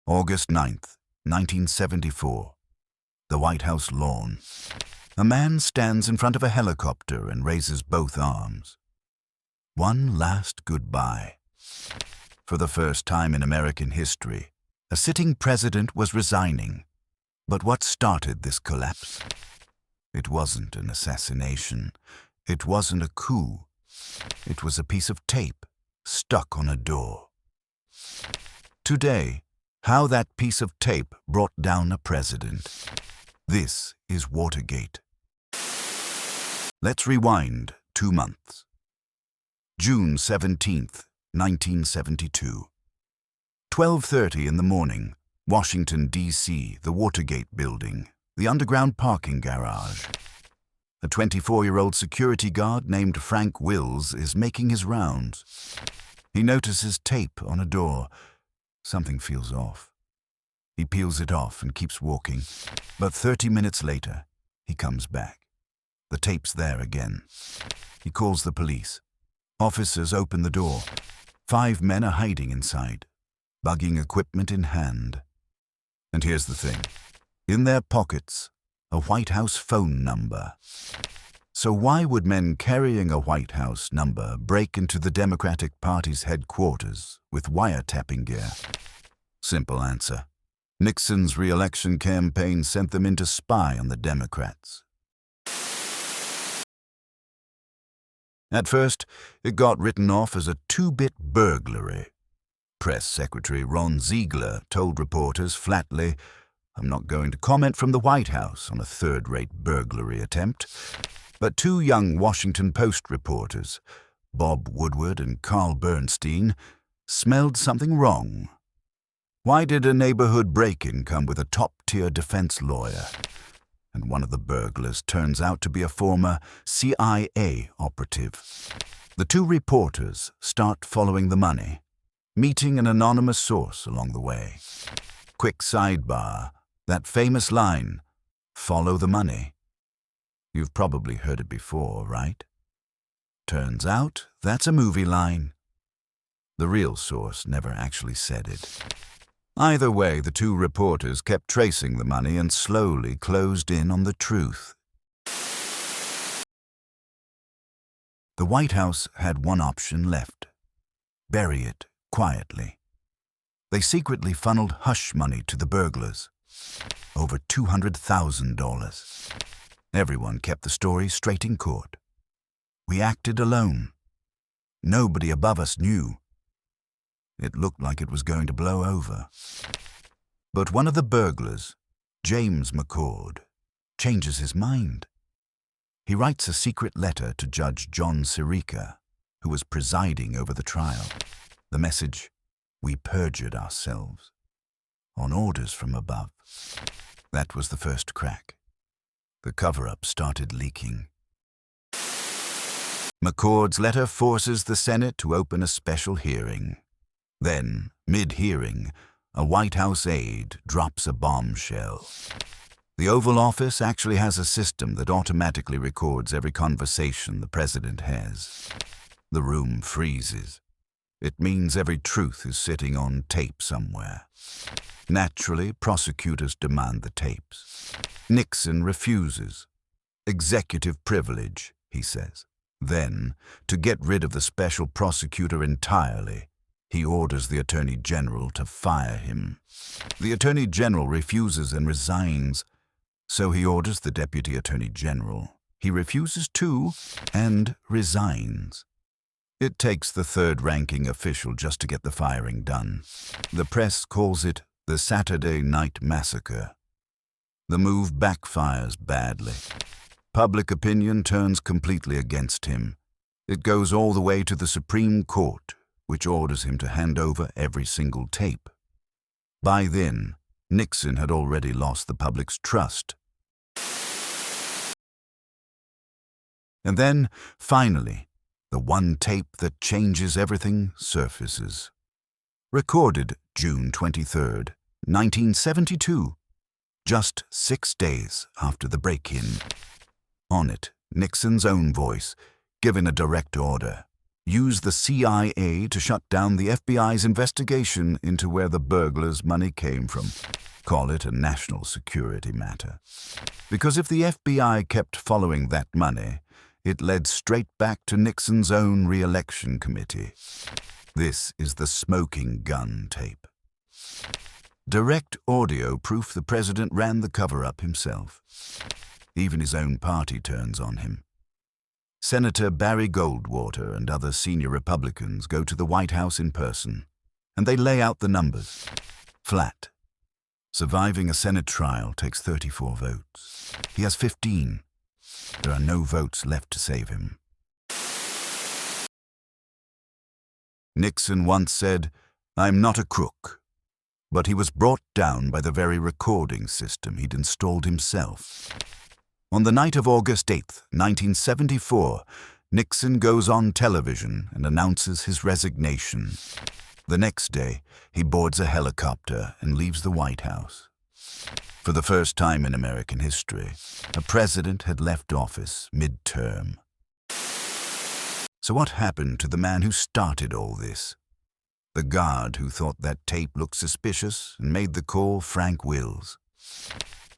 August 9th, 1974. The White House lawn. A man stands in front of a helicopter and raises both arms. One last goodbye. For the first time in American history, a sitting president was resigning. But what started this collapse? It wasn't an assassination. It wasn't a coup. It was a piece of tape stuck on a door. Today, how that piece of tape brought down a president. This is Watergate. Let's rewind 2 months. June 17th, 1972. 12:30 in the morning, Washington, D.C., the Watergate building, the underground parking garage. A 24-year-old security guard named Frank Wills is making his rounds. He notices tape on a door. Something feels off. He peels it off and keeps walking, but 30 minutes later, he comes back. The tape's there again. He calls the police. Officers open the door. 5 men are hiding inside, bugging equipment in hand. And here's the thing. In their pockets, a White House phone number. So why would men carrying a White House number break into the Democratic Party's headquarters with wiretapping gear? Simple answer. Nixon's re-election campaign sent them in to spy on the Democrats. At first, it got written off as a 2-bit burglary. Press Secretary Ron Ziegler told reporters flatly, "I'm not going to comment from the White House on a third-rate burglary attempt." But 2 young Washington Post reporters, Bob Woodward and Carl Bernstein, smelled something wrong. Why did a neighborhood break-in come with a top-tier defense lawyer? And one of the burglars turns out to be a former CIA operative. The 2 reporters start following the money, meeting an anonymous source along the way. Quick sidebar, that famous line, "Follow the money." You've probably heard it before, right? Turns out that's a movie line. The real source never actually said it. Either way, the 2 reporters kept tracing the money and slowly closed in on the truth. The White House had one option left: bury it quietly. They secretly funneled hush money to the burglars, over $200,000. Everyone kept the story straight in court. We acted alone. Nobody above us knew. It looked like it was going to blow over. But one of the burglars, James McCord, changes his mind. He writes a secret letter to Judge John Sirica, who was presiding over the trial. The message, "We perjured ourselves," on orders from above. That was the first crack. The cover-up started leaking. McCord's letter forces the Senate to open a special hearing. Then, mid-hearing, a White House aide drops a bombshell. The Oval Office actually has a system that automatically records every conversation the president has. The room freezes. It means every truth is sitting on tape somewhere. Naturally, prosecutors demand the tapes. Nixon refuses. Executive privilege, he says. Then, to get rid of the special prosecutor entirely, he orders the Attorney General to fire him. The Attorney General refuses and resigns, so he orders the Deputy Attorney General. He refuses too and resigns. It takes the third-ranking official just to get the firing done. The press calls it the Saturday Night Massacre. The move backfires badly. Public opinion turns completely against him. It goes all the way to the Supreme Court, which orders him to hand over every single tape. By then, Nixon had already lost the public's trust. And then, finally, the one tape that changes everything surfaces. Recorded June 23rd, 1972, just 6 days after the break-in. On it, Nixon's own voice, given a direct order. use the CIA to shut down the FBI's investigation into where the burglars' money came from. Call it a national security matter. Because if the FBI kept following that money, it led straight back to Nixon's own re-election committee. This is the smoking gun tape. Direct audio proof the president ran the cover-up himself. Even his own party turns on him. Senator Barry Goldwater and other senior Republicans go to the White House in person, and they lay out the numbers. Flat. Surviving a Senate trial takes 34 votes. He has 15. There are no votes left to save him. Nixon once said, "I'm not a crook." But he was brought down by the very recording system he'd installed himself. On the night of August 8th, 1974, Nixon goes on television and announces his resignation. The next day, he boards a helicopter and leaves the White House. For the first time in American history, a president had left office mid-term. So what happened to the man who started all this? The guard who thought that tape looked suspicious and made the call, Frank Wills.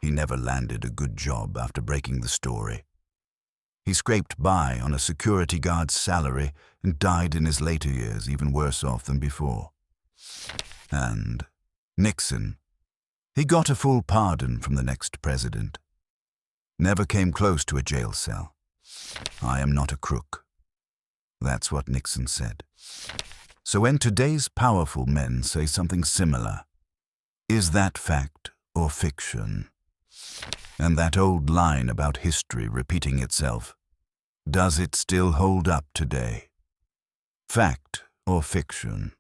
He never landed a good job after breaking the story. He scraped by on a security guard's salary and died in his later years even worse off than before. And Nixon, he got a full pardon from the next president. Never came close to a jail cell. "I am not a crook." That's what Nixon said. So when today's powerful men say something similar, is that fact or fiction? And that old line about history repeating itself, does it still hold up today? Fact or fiction?